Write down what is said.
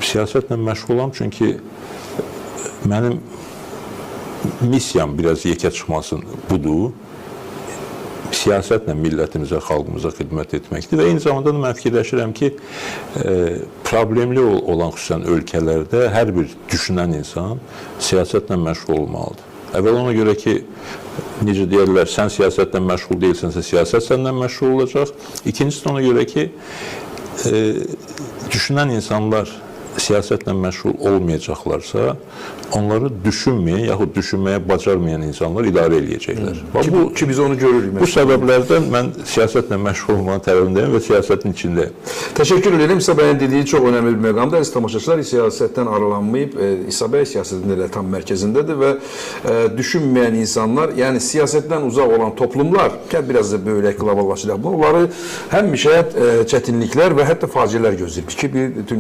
Siyasetle məşğulam çünki mənim missiyam biraz yekə çıxmasın budur. Siyasətlə millətimizə, xalqımıza xidmət etməkdir və eyni zamanda da mən fikirləşirəm ki, problemli olan xüsusən ölkələrdə hər bir düşünən insan siyasətlə məşğul olmalıdır. Əvvəl ona görə ki, necə deyərlər, sən siyasətlə məşğul deyilsənsə, siyasət səndən məşğul olacaq. İkincisi ona görə ki, düşünən insanlar siyasətlə məşğul olmayacaqlarsa, onları düşünməyən, yaxud düşünməyə bacarmayan insanlar idarə eləyəcəklər. Ki biz onu görürük. Bu səbəblərdən mən siyasətlə məşğul olmanın tərəfindəyim və siyasətin içindəyim. Təşəkkür edirəm. İsa bəyin dediyi çox önəmli bir məqamdır. Əziz tamaşaçılar, siyasətdən aralanmayıb, İsa bəy siyasətin elə tam mərkəzindədir və düşünməyən insanlar, yəni siyasətdən uzaq olan toplumlar, biraz da böyük qloballaşacaq, bunları həmişə çətinliklər və hətta faciələr gözləyir.